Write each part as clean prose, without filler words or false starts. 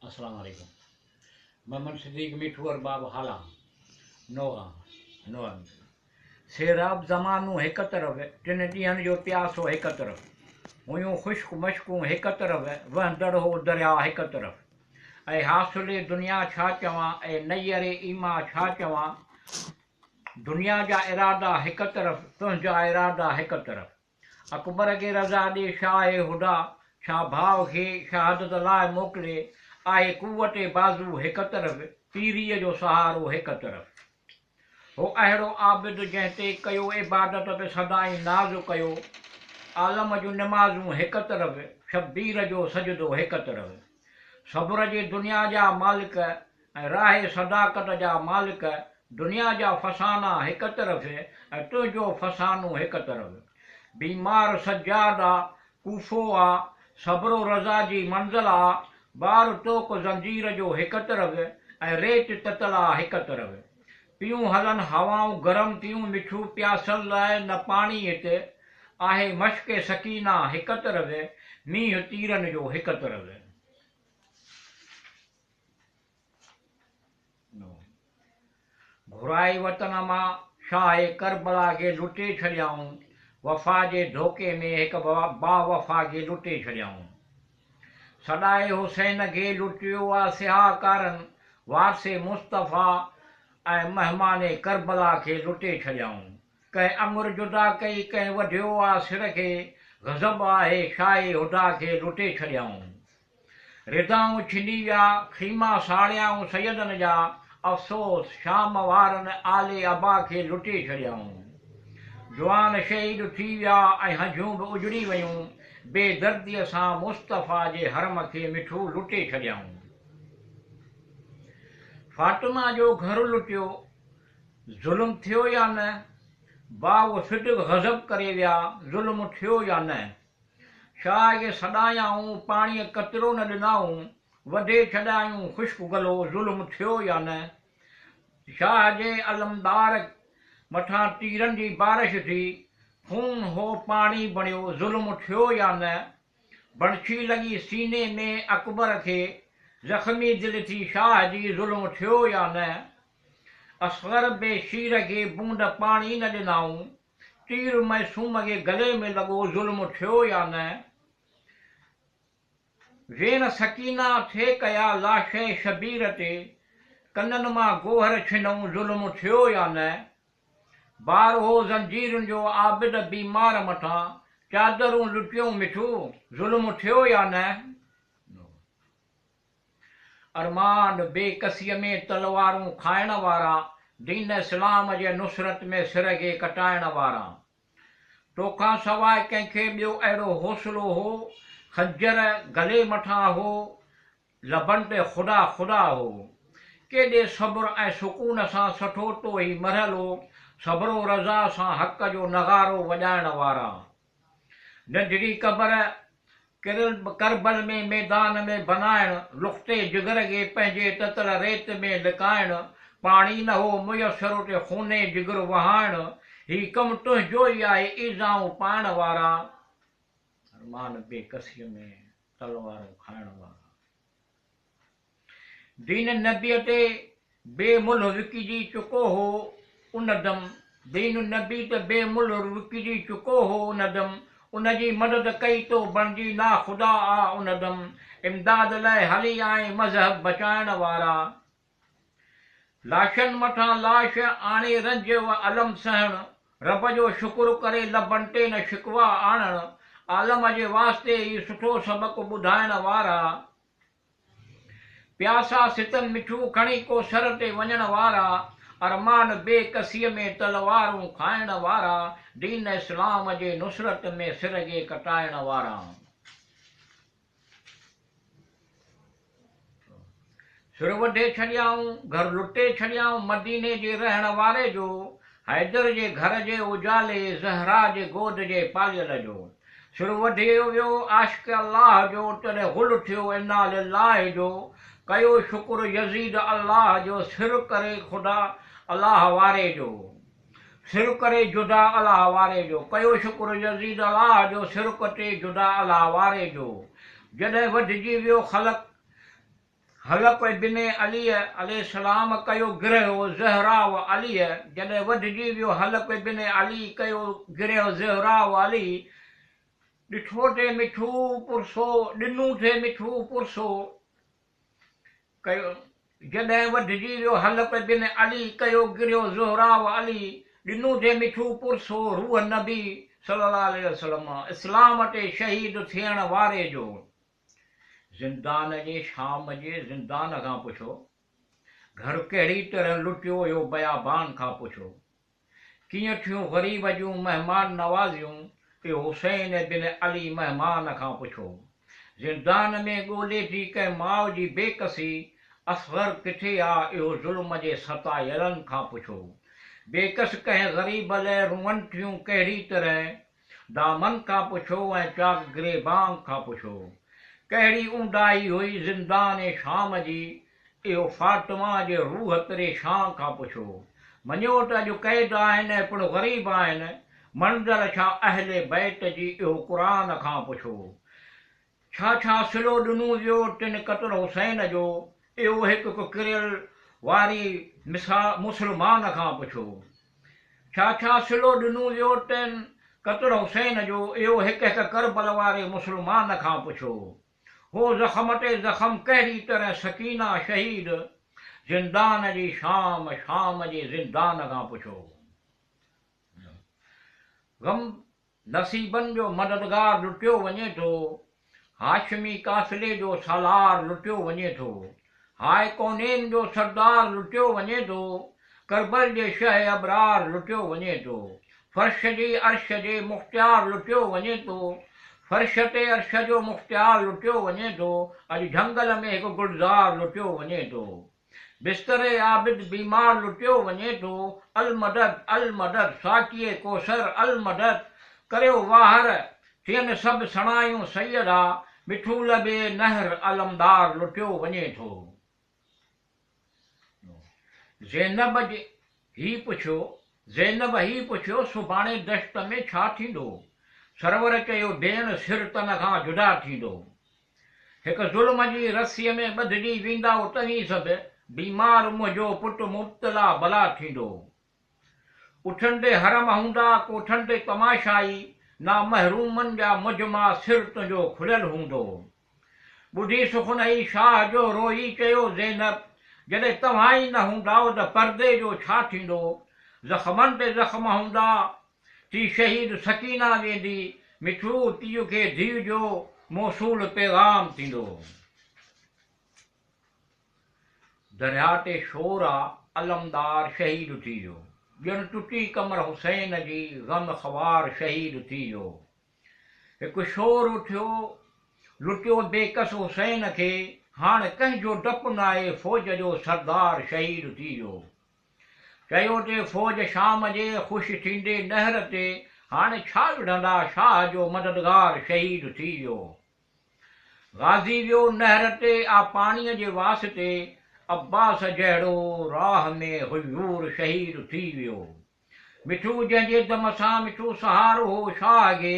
अस्सलाम वालेकुम। मोहम्मद सिद्दीक मिठू और बाब हाला नोआ सेराब ज़मानू हिक तरफ़ टिन ॾींहंनि जो प्यासो हिक तरफ़ हुयूं ख़ुश्क मश्कूं हिक तरफ़ वहंदड़ हो दरिया हिक तरफ़ ऐं हासिले दुनिया छा चवां ऐं नैयरे ईमा छा चवां। दुनिया जा इरादा हिक तरफ़ तुंहिंजा इरादा हिक तरफ़। अकबर खे रज़ा ॾे शाह हुदा छा भाउ खे शहादत लाइ मोकिले आहे कुवत बाज़ू हिक तरफ़ पीरीअ जो सहारो हिक तरफ़। हो अहिड़ो आबिद जंहिं ते कयो इबादत बि सदाई नाज़ कयो। आलम जूं निमाज़ूं हिक तरफ़ शब्बीर जो सजदो हिक तरफ़। सब्र जे दुनिया जा मालिक ऐं राहे सदाकत जा मालिक दुनिया जा फसाना हिक तरफ़ ऐं तुंहिंजो फसानो हिक तरफ़। बीमार सजाद आ कूफो आ सब्रो रज़ा जी मंज़िल आ बार तोक ज़ंजीर जो हिक तरफ़ ऐं रेत ततला हिक तरफ़। पियूं हलन हवाऊं गरम थियूं मिठू प्यासल लाइ न पाणी हिते आहे मश्क सकीना हिक तरफ़ मींहुं तीरनि जो हिक तरफ़। घुराए वतन मां शाह करबला खे लुटे छॾियाऊं वफ़ा जे धोखे में हिक बावफ़ा खे लुटे छॾियाऊं। सॾाए हुसैन खे लुटियो आहे सिहाकारनि वारसे मुस्तफ़ा ऐं महिमाने करबला खे लुटे छॾियाऊं। कंहिं अंगुर जुदा कई कंहिं वढियो आहे सिर खे गज़ब आहे शाह हुदा खे लुटे छॾियाऊं। रिदाऊं छिनी विया ख़ीमा साड़ियाऊं सैयदनि जा अफ़सोस शाम वारनि आले अबा खे लुटे छॾियाऊं। जवान शहीद थी विया ऐं हंझूं बि उजड़ी वयूं बेदर्दीअ सां मुस्तफ़ा जे हरम खे मिठू लुटे छॾियाऊं। फातिमा जो घर लुटियो ज़ुल्म थियो या न बाव सिद्दीक़ गज़ब करे विया ज़ुल्म थियो या न। शाह खे सॾायाऊं पाणीअ कतिरो न ॾिनाऊं वधे छॾायूं ख़ुश्क गलो ज़ुल्म थियो या न। शाह जे अलमदार मथां तीरनि जी बारिश थी खून हो पाणी बणियो ज़ुल्म थियो या न। बणछी लॻी सीने में अकबर खे ज़ख़्मी दिलि थी शाह जी ज़ुल्म थियो या न। असग़र बेशीर खे बूंद पाणी न ॾिनाऊं तीर मैसूम खे गले में लॻो ज़ुल्म थियो या न। वेन सकीना थे कया लाश शबीर ते कननि मां गोहर छिनऊं ज़ुल्म थियो या न। बार हो ज़ंजीरुनि जो आबिद बीमार मथां चादरूं लुटियूं मिठू ज़ुल्म थियो या न। अरमान बेकसीअ में तलवारूं खाइण वारा दीन इस्लाम जे नुसरत में सिर खे कटाइण वारा। तोखां सवाइ कंहिंखे ॿियो अहिड़ो हौसलो हो खंजर गले मथां हो लबनि ते ख़ुदा ख़ुदा हो। केॾे सब्र ऐं सुकून सां सठो तो ई मरहल हो सब्रो रज़ा सां हक़ जो नगारो वॼाइण वारा। नंढड़ी क़बर करबल में मैदान में बनाइण लुख़्ते जिगर खे पंहिंजे ततल रेत में लिकाइण पाणी न हो मुयसर ते खूने जिगर वहाइण ही कमु तुंहिंजो ई आहे ईज़ाऊं पाइण वारा। अरमान बेकसीअ में तलवारूं खाइण वारा। दीन नबीअ ते बेमुल विकिजी चुको हो उन दम दीन नबी ते बेमुल विकिजी चुको हो उन दम उनजी मदद कई तो बणिजी ना ख़ुदा आ उन दम इमदाद लाइ हली आए मज़हब बचाइण वारा। लाशनि मथां लाश आणे रंज अलम सहण रब जो शुक्र करे लबनि ते न शिकवा आणण आलम जे वास्ते ही सुठो सबक़ ॿुधाइण वारा। प्यासा सितन मिठू खणी को सर ते वञण वारा अरमान बेकसीअ में तलवारूं खाइण वारा दीन इस्लाम जे नुसरत में सिर खे कटाइण वारा। सिर वढे छॾियाऊं घर लुटे छॾियाऊं मदीने जे रहण वारे जो हैदर जे घर जे उजाले ज़हरा जे गोद जे पालियल जो। सिर वढियो वियो आशिक़ अल्लाह जो तॾहिं गुल थियो इन्ना लिल्लाह जो कयो शुक्र यज़ीद अल्लाह जो सिर करे ख़ुदा अल्लाह वारे जो सिर करे जुदा अल्लाह वारे जो कयो शुक्र यज़ीद अल्लाह जो सिर कटे जुदा अल्लाह वारे जो। जॾहिं वढिजी वियो ख़लक़ हलक बिन अलीअ अलैहिस्सलाम कयो गिरयो ज़हरा व अलीअ, जॾहिं वधिजी वियो हलक बिन अली कयो गिरयो ज़हरा व अली, ॾिठो थे मिठू पुरसो ॾिनू थे मिठू पुरसो कयो, जॾहिं वधिजी वियो हलक बिन अली कयो गिरयो ज़हरा व अली, ॾिनू थे मिठू पुरसो रूह नबी सल्लल्लाहु अलैहि वसल्लम इस्लाम ते शहीद थियण वारे जो। ज़िंदान जे शाम जे ज़िंदान खां पुछो, घर कहिड़ी तरह लुटियो हुयो बयाबान खां पुछो, कीअं थियूं ग़रीब जूं महिमान नवाज़ियूं, इहो हुसैन बिन अली महिमान खां पुछो। ज़िंदान में ॻोल्हे थी कंहिं माउ जी बेकसी, असग़र किथे आहे इहो ज़ुल्म जे सतायलनि खां पुछो। बेकस कंहिं ग़रीब लाइ रुअनि थियूं कहिड़ी तरह, दामन खां पुछो ऐं चाक गिरेबान खां पुछो। कहिड़ी ऊंदाही हुई ज़िंदान शाम जी, इहो फातिमा जे रूह परेशान खां पुछो। मञो त अॼु क़ैद आहिनि ऐं पिणु ग़रीब आहिनि, मंज़र छा अहले बैत जी इहो क़ुरान खां पुछो। छा छा सिलो ॾिनो वियो टिन क़त्ल हुसैन जो, इहो हिकु किरियल वारी मुस्लमान खां पुछो। छा छा सिलो ॾिनो वियो टिन क़त्ल हुसैन जो, इहो हिकु हिकु करबल वारे मुस्लमान खां पुछो। हो ज़ख़म ते ज़ख़म कहिड़ी तरह सकीना शहीद, ज़िंदान जी शाम शाम जे ज़िंदान खां पुछो। ग़म नसीबनि जो मददगार लुटियो वञे थो, हाशमी काफ़िले जो सालार लुटियो वञे थो। हाय कौनेन जो सरदार लुटियो वञे थो, करबल जे शह अबरार लुटियो वञे थो। फर्श जी अर्श जे मुख़्तियार लुटियो वञे थो, फर्श ते अर्श जो मुख़्तियार लुटियो वञे थो। अॼु झंगल में हिकु गुलज़ार लुटियो वञे थो, बिस्तरे आबिद बीमार लुटियो वञे थो। अल मदद साकीअ कोसर अल मदद, करियो वाहर थियनि सभु सणायूं सैयदा, मिठू लबे नहर अलमदार लुटियो वञे थो। ज़ैनब ही पुछियो सुभाणे दश्त में छा थींदो, सरवर चयो भेण सिर तन खां जुदा थींदो। हिकु ज़ुल्म जी रसीअ में ॿधिजी वेंदा तव्हीं सभु, बीमार मुंहिंजो पुटु मुब्तला भला थींदो। उठनि ते हरम हूंदा कोठनि ते तमाशाई, ना महरूमनि जा मुजमा सिर तुंहिंजो खुलियल हूंदो। ॿुधी सुखनई शाह जो रोई चयो ज़ैनब, जॾहिं तव्हां ई न हूंदा त पर्दे जो छा थींदो। ज़ख़मनि ते ज़ख़म हूंदा थी शहीद सकीना वेंदी, मिठू पीउ खे धीउ जो मौसूल पैगाम थींदो। दरिया ते शोर आहे अलमदार शहीद थी वियो, ॼण टुटी कमर हुसैन जी ग़म ख़वार शहीद थी वियो। हिकु शोर उथियो लुटियो बेकस हुसैन खे, हाणे कंहिंजो डपु न आहे फ़ौज जो सरदार शहीद थी वियो। चयो ते फ़ौज शाम जे ख़ुशि थींदे नहर ते, हाणे छा विढ़ंदा शाह जो मददगार शहीद थी वियो। गाज़ी वियो नहर ते आ पाणीअ जे वास्ते, अब्बास जहिड़ो राह में हुयूर शहीद थी वियो। मिठू जंहिंजे दम सां मिठू सहारो हो शाह गे,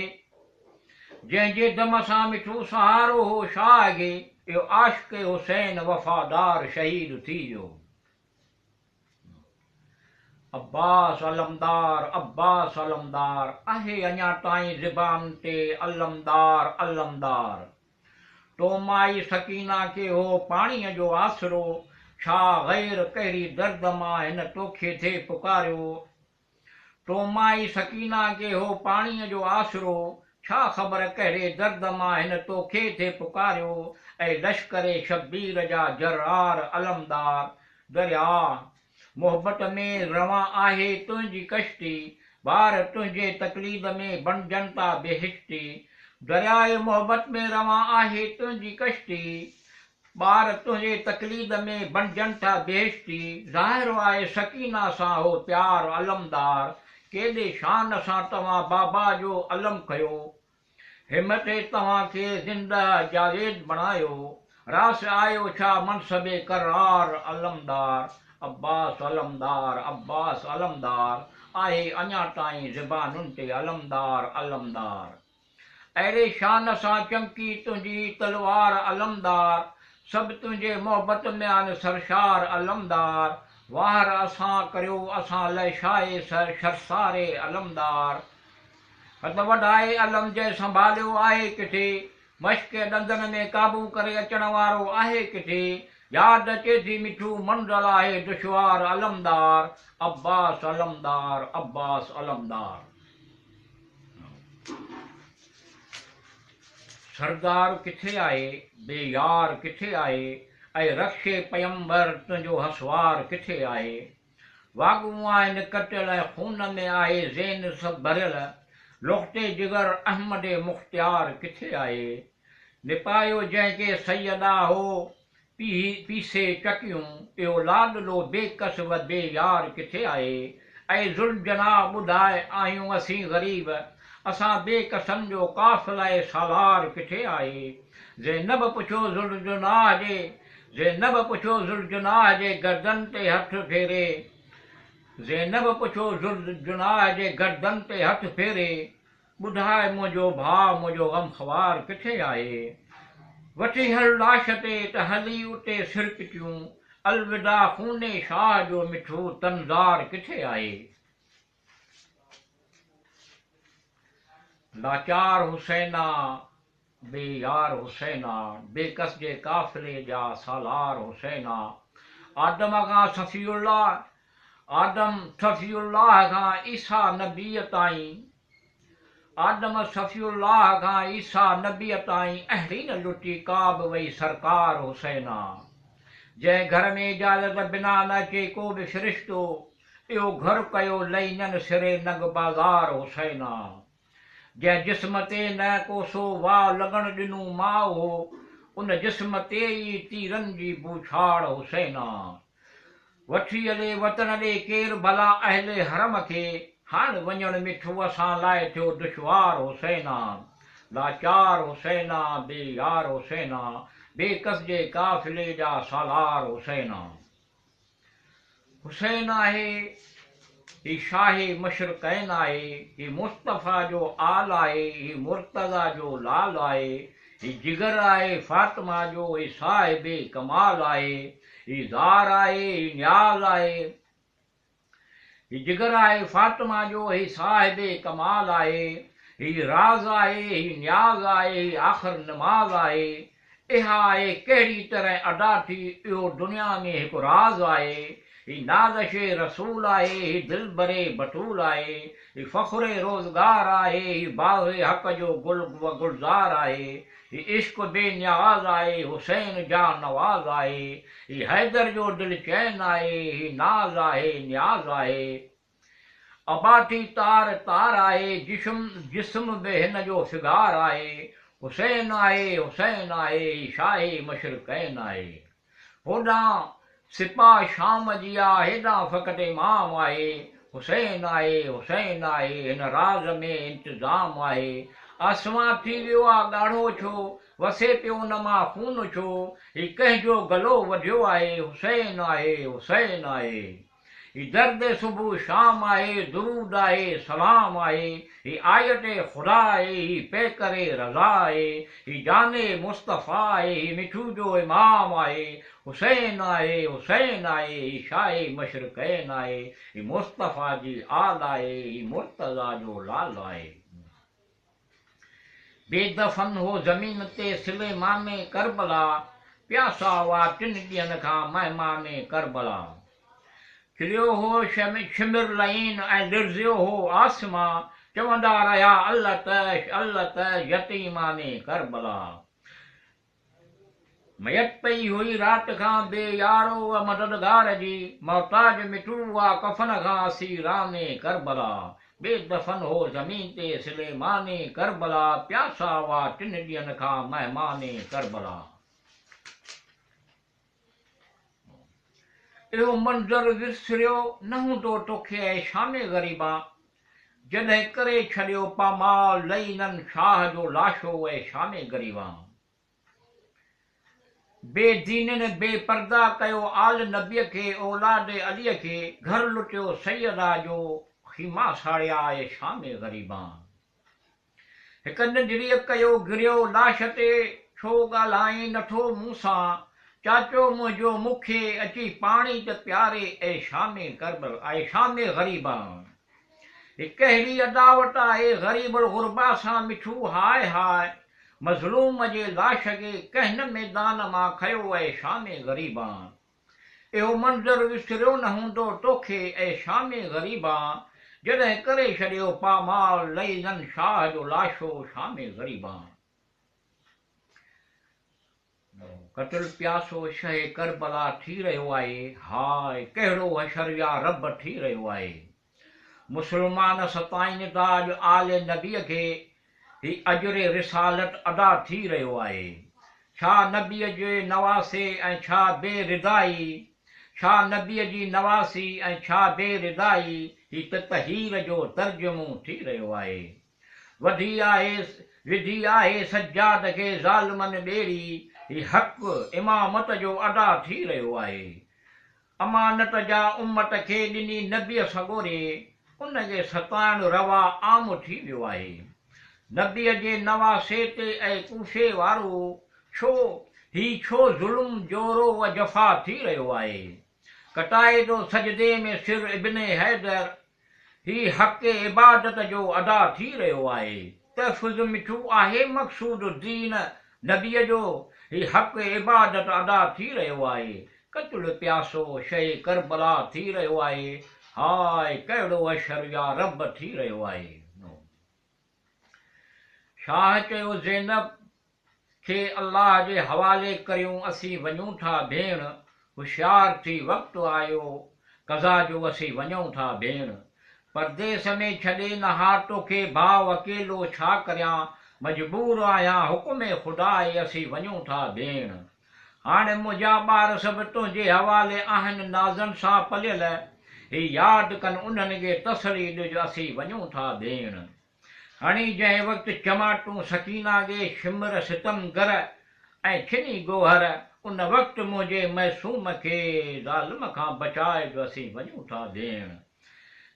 जंहिंजे दम सां मिठू सहारो हो शाह गे, इहो आशिक़ हुसैन वफ़ादार शहीद थी वियो। अब्बास अलमदार आहे अञा ताईं ज़बान ते अलमदार अलमदार। तो माई सकीना के हो पाणीअ जो आसरो, छा ग़ैर कहिड़ी दर्द मां हिन तोखे थे पुकारियो। तो माई सकीना के हो पाणीअ जो आसरो, छा ख़बर कहिड़े दर्द मां हिन तोखे थे पुकारियो। ऐं लश्करे शब्बीर जा जर्रार अलमदार, दरिया मोहबत में रवां आहे तुंहिंजी कश्ती, ॿार तुंहिंजे तकलीद में बणजनि था बेहिश्ती। दरियाए मोहबत में रवां आहे तुंहिंजी कश्ती, ॿार तुंहिंजे तकलीद में बणजनि था बेहिश्ती। ज़ाहिर आहे सकीना सां हो प्यार अलमदार, केॾे शान सां तव्हां बाबा जो अलम कयो। हिमते तव्हां खे ज़िंदा जावेद बणायो, रास आयो छा मनसबे करार अलमदार। अब्बास अलमदार आहे अञा ताईं ज़बानुनि ते अलमदार अलमदार। अहिड़े शान सां चमकी तुंहिंजी तलवार अलमदार, सब तुझे मोहब्बत में आन सरशार अलमदार, वार असां करियो असां लाइ शाए शरसारे अलमदार। हथ वढाए अलम जंहिं संभालियो आहे किथे, मश्क ॾंदनि में काबू करे अचण वारो आहे किथे, यादि अचे थी मिठू मंज़िल आहे दुश्वार अलमदार, अब्बास अलमदार अब्बास अलमदार। सरदार किथे आहे बेयार किथे आहे, ऐं रक्षे पयंबर तुंहिंजो हसवार किथे आहे। वाॻूं आहिनि कटियल ऐं खून में आहे ज़ेन सभु भरियल, लुख़्ते जिगर अहमद मुख़्तियार किथे आहे। निपायो जंहिंखे सैयदा हो पीसे चकियूं, इहो लाडलो बेकस व बेयार किथे आहे। ऐं ज़ुल्जना ॿुधाए आहियूं असीं ग़रीब, असां बेकसनि जो काफ़िला सालार किथे आहे। ज़ैनब पुछो ज़ुल्जुनाह जे, ज़ैनब पुछो ज़ुल्जुनाह जे गर्दन ते हथ फेरे, ज़ैनब पुछो ज़ुल्जुनाह जे गर्दन ते हथ फेरे, ॿुधाए मुंहिंजो भाउ मुंहिंजो ग़मख़्वार किथे आहे। वठी हल लाश ते त हली उते सिरकिटियूं, अलविदा खूने शाह जो मिठो तनज़ार किथे आहे। लाचार हुसैना बेयार हुसैना, बेकस जे काफ़िले जा सालार हुसैना। आदम खां सफ़ीउल्लाह खां ईसा नबीअ ताईं, आदम सफ़ीउल्लाह खां ईसा नबीअ ताईं अहिड़ी न लुटी का बि वई सरकार हुसैना। जंहिं घर में इजाज़त बिना न अचे को बि फ़रिश्तो, इहो घर कयो लईननि सिरे नग बाज़ार हुसैना। जंहिं जिस्म ते न कोसो वाह लॻण ॾिनूं माउ हो, उन जिस्म ते ई तीरनि जी बूछाड़ हुसैना। वठी हले वतन ॾे केरु भला अहले हरम खे, हाणे वञणु मिठो असां लाइ थियो दुश्वार हुसैना। लाचार हुसैना बेयार हुसैना, बेकस जे काफ़िले जा सालार हुसैना। हुसैन आहे ही शाहे मशरक़ैन आहे, ही मुस्तफ़ा जो आल आहे, ही मुर्तज़ा जो लाल आहे, ही जिगर आहे फातिमा जो, ही साहिबे कमाल आहे, ही ज़ार आहे ही न्याज़ आहे, ही जिगर आहे फातिमा जो, ही साहिबे कमाल आहे, ही राज़ आहे ही न्याज़ आहे, ही आख़िर नमाज़ आहे। इहा आहे कहिड़ी तरह अदा थी, इहो दुनिया में हिकु राज़ आहे। ही नाज़शे रसूल आहे, ही दिल भरे बतूल आहे, ही फ़ख़्रे रोज़गार आहे, ही बाग़े हक़ जो गुलज़ार आहे, ही इश्क बेनियाज़ आहे, हुसैन जा नवाज़ आहे, ही हैदर जो दिल चैन आहे, ही नाज़ आहे न्याज़ आहे। अबाटी तार तार आहे, जिस्म बि हिन जो फिगार आहे। हुसैन आहे ही शाहे मशरक़ैन आहे। होॾां सिपाह शाम जी आहे, हेॾां फ़क़त इमाम आहे। हुसैन आहे हिन राज़ में इंतिज़ाम आहे। आसमां थी वियो आहे ॻाढ़ो छो, वसे पियो न मां खून छो, ही कंहिंजो गलो वधियो आहे। हुसैन आहे ही दर्द सुबुह शाम आहे, दुरूद आहे सलाम आहे, ही आयत ख़ुदा आहे, ही पैकरे रज़ा आहे, ही जाने मुस्तफ़ा आहे, ही मिठू जो इमाम आहे। हुसैन आहे ही शाहे मशरक़ैन आहे, ही मुस्तफ़ा जी आल आहे, ही मुर्तज़ा जो लाल आहे। बेदफ़न हो ज़मीन ते सुलेमाने करबला, प्यासा हुआ 3 ॾींहंनि खां महिमाने करबला। खिलियो हो शिमिर लहीन ऐं लिरज़ियो हो आसमां, चवंदा रहिया अल्लत यतीमाने करबला। मयत पई हुई राति खां बेयारो मददगार जी, मोहताज मिठू हुआ कफ़न खां असीराने करबला। बेदफ़न हो ज़मीन ते सुलेमाने करबला, प्यासा हुआ 3 ॾींहंनि खां महिमाने करबला। इहो मंज़र विसरियो न हूंदो तोखे ऐं शामे ग़रीबा, जॾहिं करे छॾियो पामाल लईननि शाह जो लाशो ऐं शामे ग़रीबा। बेदीननि बेपर्दा कयो आल नबीअ खे, औलाद अलीअ खे, घर लुटियो सैयदा जो, ख़ीमा साड़िया ऐं शामे ग़रीबा। हिक निडरीअ कयो गिरियो लाश ते, छो ॻाल्हाई नथो मूंसां, चाचो मुंहिंजो मूंखे अची पाणी त प्यारे ऐं शामे करबल ऐं शामे ग़रीबान। ही कहिड़ी अदावत आहे ग़रीबुल ग़ुरबा सां मिठू हाय हाय, मज़लूम जे लाश खे कंहिं मैदान मां खयो ऐं शामे ग़रीबान। इहो मंज़र विसरियो न हूंदो तोखे ऐं शामे ग़रीबा, जॾहिं करे छॾियो पामाल लईलन शाह जो लाशो शामे ग़रीबा। कतल प्यासो शहे करबला थी रहियो आहे, हाय कहिड़ो हशर या रब थी रहियो आहे। मुस्लमान सताइनि था अॼु आले नबीअ खे, ही अजरे रिसालत अदा थी रहियो आहे। छा नबीअ जे नवासे ऐं छा बेरिदाई, छा नबीअ जी नवासी ऐं छा बेरिदाई, ही त तहीर जो तर्जुमो थी रहियो आहे। विधी आहे सज्जाद खे ज़ालिमनि ॿेड़ी, ही हक़ इमामत जो अदा थी रहियो आहे। अमानत जा उम्मत खे ॾिनी नबीअ सॻोरे, उनखे सताइण रवा आम थी वियो आहे। नबीअ जे नवासे ते ऐं कूफे वारो छो ज़ुल्म जोरो व जफ़ा थी रहियो आहे। कटाए थो सजदे में सिर इब्ने हैदर, ही हक़ इबादत जो अदा थी रहियो आहे। तहफ़ुज़ मिठू आहे मक़सूद दीन नबीअ जो, ही हक़ इबादत अदा थी रहियो आहे। कतल प्यासो शहे करबला थी रहियो आहे, हाय कहिड़ो अशर या रब थी रहियो आहे। शाह चयो ज़ैनब खे अल्लाह जे हवाले करियूं, असीं वञूं था भेण, होशियार थी वक़्तु आयो कज़ा जो असीं वञूं था भेण। परदेस में छॾे न हा तोखे भाउ अकेलो छा करियां, मजबूर आहियां हुकुम ख़ुदा असीं वञूं था भेण। हाणे मुंहिंजा ॿार सभु तुंहिंजे हवाले आहिनि नाज़नि सां पलियल, ही यादि कनि उन्हनि खे तसली ॾिज असीं वञूं था भेण। हणी जंहिं वक़्तु चमाटूं सकीना खे शिमर सितम घर ऐं छिनी गोहर, उन वक़्तु मुंहिंजे महसूम खे ज़ालिम खां बचाए जो असीं वञूं था भेण।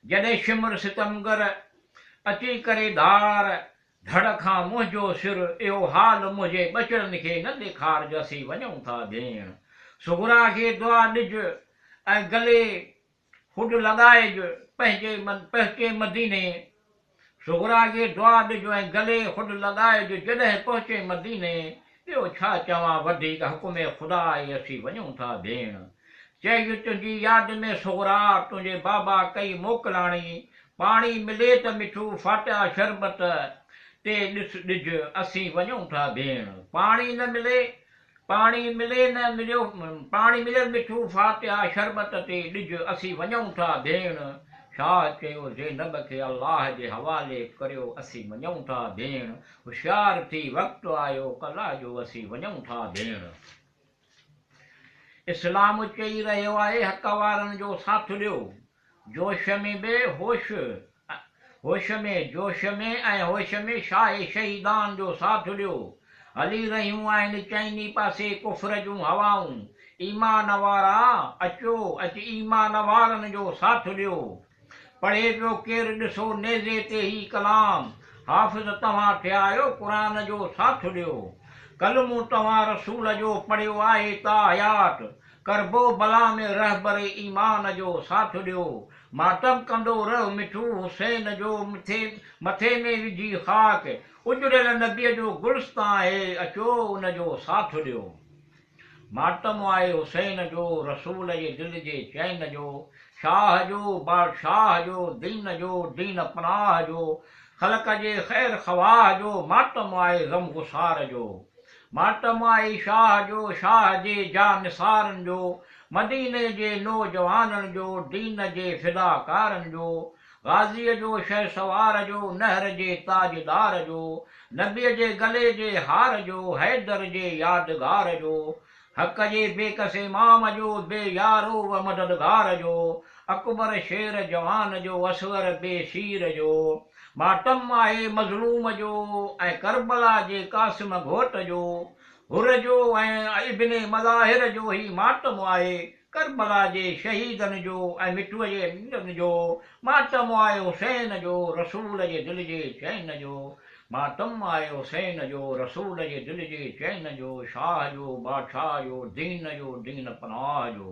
जॾहिं शिमर सितमगर अची करे धार धड़ खां मुंहिंजो सिर, इहो हाल मुंहिंजे बचड़नि खे न ॾेखारिज असीं वञूं था भेण। सुगरा खे दुआ ॾिज ऐं गले हुड लॻाइज पहुचे मदीने, सुगरा खे दुआ ॾिज ऐं गले हुड लॻाइज जॾहिं पहुचे मदीने। ॿियो छा चवां वधीक हुकुम ख़ुदा असीं वञूं था भेण। चइज तुंहिंजी यादि में सुगरा तुंहिंजे बाबा कई मोकिलाणी, पाणी मिले त मिठू फाटिया शरबत ते ॾिज असीं वञूं था भेण। पाणी मिले मिठू फाटिया शरबत ते ॾिज असीं वञूं था भेण। शाह चयो ज़ैनब खे अल्लाह जे हवाले करियो, असीं वञूं था भेण। होशियार थी वक़्तु आयो कला जो असीं वञूं था भेण। इस्लाम चई रहियो आहे हक़ वारनि जो साथ ॾियो, जोश में बि होश में ऐं होश में शाहे शहीदान जो साथ ॾियो। हली रहियूं आहिनि चइनी पासे कुफर जूं हवाऊं, ईमान वारा अच ईमान वारनि जो साथ ॾियो। पढ़े पियो केरु ॾिसो नेज़े ते ही कलाम, हाफ़िज़ तव्हां थिया आहियो क़ुर जो साथ ॾियो। कलमो तव्हां रसूल जो पढ़ियो आहे ता हयात, करबो बला में रहबर ईमान जो साथ ॾियो। मातम कंदो रह मिठू हुसैन जो मथे में विझी ख़ाक, उजड़ियल नबीअ जो गुलस्तां आहे अचो उन जो साथ ॾियो। मातम आहे हुसैन जो रसूल जे दिलि जे चैन जो, शाह जो बादशाह जो दीन पनाह जो, ख़लक़ जे ख़ैर ख़वाह जो मातम आहे ग़म गुसार जो। मातम आहे शाह जो शाह जे जा निसारनि जो, मदीने जे नौजवाननि जो दीन जे फिदाकारनि जो। गाज़ीअ जो शहसवार जो नहर जे ताजदार जो, नबीअ जे गले जे हार जो हैदर जे यादगार जो। हक़ जे बेकस इमाम जो बेयारो व मददगार जो, अकबर शेर जवान जो असगर बेशीर जो। मातम आहे मज़लूम जो ऐं करबला जे कासिम घोट जो, हुर जो ऐं इब्ने मज़ाहिर जो ही मातम आहे करबला जे शहीदनि जो ऐं मिठूअ जे जो। मातम आहे हुसैन जो रसूल जे दिलि जे चैन जो। मातम आए हुसैन जो रसूल जे दिल जे चैन जो शाह जो बादशाह जो दीन पनाह जो।